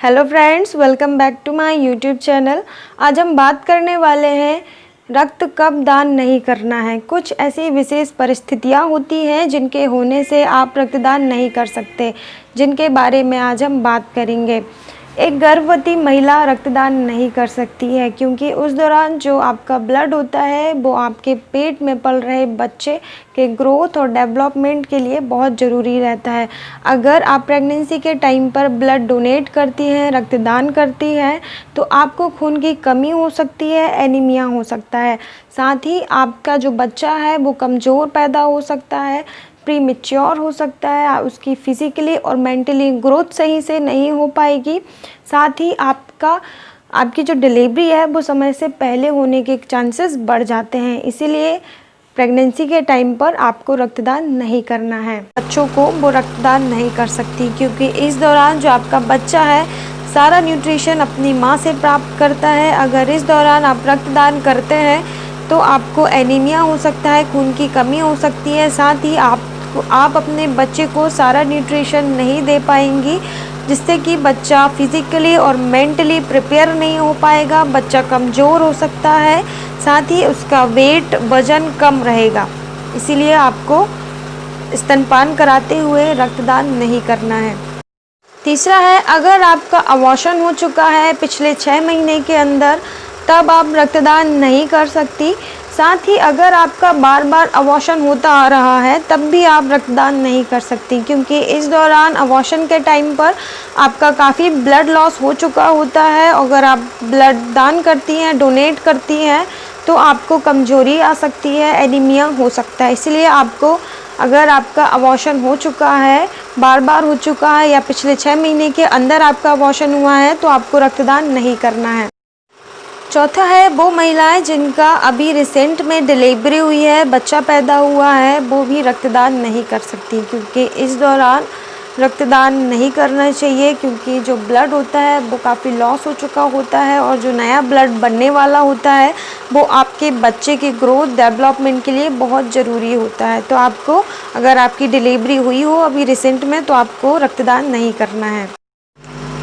Hello friends, welcome back to my YouTube channel. आज हम बात करने वाले हैं रक्त कब दान नहीं करना है। कुछ ऐसी विशेष परिस्थितियां होती हैं जिनके होने से आप रक्तदान नहीं कर सकते, जिनके बारे में आज हम बात करेंगे। एक गर्भवती महिला रक्तदान नहीं कर सकती है क्योंकि उस दौरान जो आपका ब्लड होता है वो आपके पेट में पल रहे बच्चे के ग्रोथ और डेवलपमेंट के लिए बहुत ज़रूरी रहता है। अगर आप प्रेगनेंसी के टाइम पर ब्लड डोनेट करती हैं, रक्तदान करती हैं, तो आपको खून की कमी हो सकती है, एनीमिया हो सकता है। साथ ही आपका जो बच्चा है वो कमज़ोर पैदा हो सकता है, प्री मैच्योर हो सकता है, उसकी फिज़िकली और मेंटली ग्रोथ सही से नहीं हो पाएगी। साथ ही आपकी जो डिलीवरी है वो समय से पहले होने के चांसेस बढ़ जाते हैं। इसीलिए प्रेगनेंसी के टाइम पर आपको रक्तदान नहीं करना है। बच्चों को वो रक्तदान नहीं कर सकती क्योंकि इस दौरान जो आपका बच्चा है सारा न्यूट्रिशन अपनी माँ से प्राप्त करता है। अगर इस दौरान आप रक्तदान करते हैं तो आपको एनीमिया हो सकता है, खून की कमी हो सकती है। साथ ही आप अपने बच्चे को सारा न्यूट्रिशन नहीं दे पाएंगी, जिससे कि बच्चा फिज़िकली और मेंटली प्रिपेयर नहीं हो पाएगा, बच्चा कमज़ोर हो सकता है, साथ ही उसका वज़न कम रहेगा। इसीलिए आपको स्तनपान कराते हुए रक्तदान नहीं करना है। तीसरा है, अगर आपका अबॉर्शन हो चुका है पिछले 6 महीने के अंदर, तब आप रक्तदान नहीं कर सकती। साथ ही अगर आपका बार बार अबॉर्शन होता आ रहा है तब भी आप रक्तदान नहीं कर सकती क्योंकि इस दौरान अबॉर्शन के टाइम पर आपका काफ़ी ब्लड लॉस हो चुका होता है। अगर आप ब्लड दान करती हैं, डोनेट करती हैं, तो आपको कमज़ोरी आ सकती है, एनीमिया हो सकता है। इसलिए आपको, अगर आपका अबॉर्शन हो चुका है, बार बार हो चुका है या पिछले 6 महीने के अंदर आपका अबॉर्शन हुआ है, तो आपको रक्तदान नहीं करना है। चौथा है, वो महिलाएं जिनका अभी रिसेंट में डिलीवरी हुई है, बच्चा पैदा हुआ है, वो भी रक्तदान नहीं कर सकती क्योंकि इस दौरान रक्तदान नहीं करना चाहिए क्योंकि जो ब्लड होता है वो काफ़ी लॉस हो चुका होता है और जो नया ब्लड बनने वाला होता है वो आपके बच्चे की ग्रोथ डेवलपमेंट के लिए बहुत ज़रूरी होता है। तो आपको, अगर आपकी डिलीवरी हुई हो अभी रिसेंट में, तो आपको रक्तदान नहीं करना है।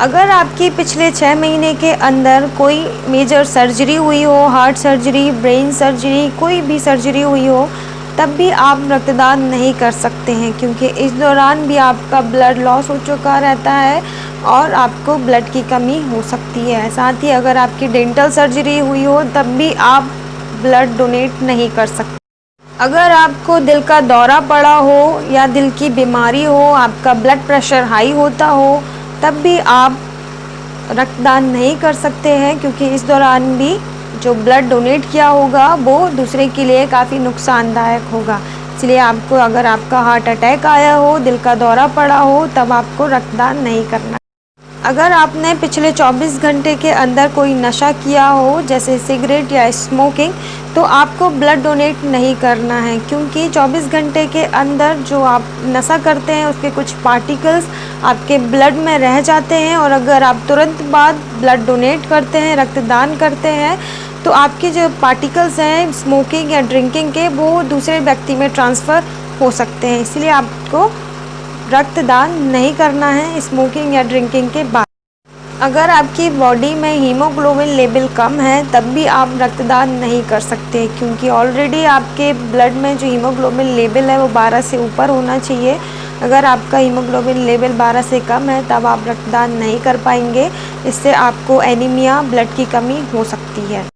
अगर आपकी पिछले 6 महीने के अंदर कोई मेजर सर्जरी हुई हो, हार्ट सर्जरी, ब्रेन सर्जरी, कोई भी सर्जरी हुई हो, तब भी आप रक्तदान नहीं कर सकते हैं क्योंकि इस दौरान भी आपका ब्लड लॉस हो चुका रहता है और आपको ब्लड की कमी हो सकती है। साथ ही अगर आपकी डेंटल सर्जरी हुई हो तब भी आप ब्लड डोनेट नहीं कर सकते। अगर आपको दिल का दौरा पड़ा हो या दिल की बीमारी हो, आपका ब्लड प्रेशर हाई होता हो, तब भी आप रक्तदान नहीं कर सकते हैं क्योंकि इस दौरान भी जो ब्लड डोनेट किया होगा वो दूसरे के लिए काफ़ी नुकसानदायक होगा। इसलिए आपको, अगर आपका हार्ट अटैक आया हो, दिल का दौरा पड़ा हो, तब आपको रक्तदान नहीं करना। अगर आपने पिछले 24 घंटे के अंदर कोई नशा किया हो जैसे सिगरेट या स्मोकिंग, तो आपको ब्लड डोनेट नहीं करना है क्योंकि 24 घंटे के अंदर जो आप नशा करते हैं उसके कुछ पार्टिकल्स आपके ब्लड में रह जाते हैं और अगर आप तुरंत बाद ब्लड डोनेट करते हैं, रक्तदान करते हैं, तो आपके जो पार्टिकल्स हैं स्मोकिंग या ड्रिंकिंग के, वो दूसरे व्यक्ति में ट्रांसफ़र हो सकते हैं। इसलिए आपको रक्तदान नहीं करना है स्मोकिंग या ड्रिंकिंग के बाद। अगर आपकी बॉडी में हीमोग्लोबिन लेवल कम है तब भी आप रक्तदान नहीं कर सकते क्योंकि ऑलरेडी आपके ब्लड में जो हीमोग्लोबिन लेवल है वो 12 से ऊपर होना चाहिए। अगर आपका हीमोग्लोबिन लेवल 12 से कम है तब आप रक्तदान नहीं कर पाएंगे। इससे आपको एनीमिया, ब्लड की कमी हो सकती है।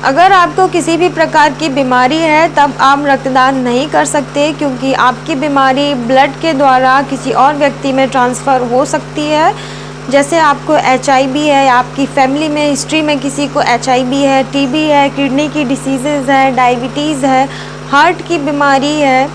अगर आपको किसी भी प्रकार की बीमारी है तब आप रक्तदान नहीं कर सकते क्योंकि आपकी बीमारी ब्लड के द्वारा किसी और व्यक्ति में ट्रांसफ़र हो सकती है। जैसे आपको HIV है या आपकी फैमिली में हिस्ट्री में किसी को HIV है, TB है, किडनी की डिसीज़ेज़ है, डायबिटीज़ है, हार्ट की बीमारी है,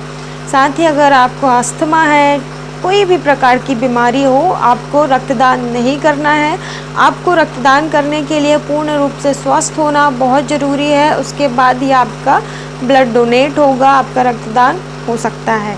साथ ही अगर आपको अस्थमा है, कोई भी प्रकार की बीमारी हो, आपको रक्तदान नहीं करना है। आपको रक्तदान करने के लिए पूर्ण रूप से स्वस्थ होना बहुत ज़रूरी है, उसके बाद ही आपका ब्लड डोनेट होगा, आपका रक्तदान हो सकता है।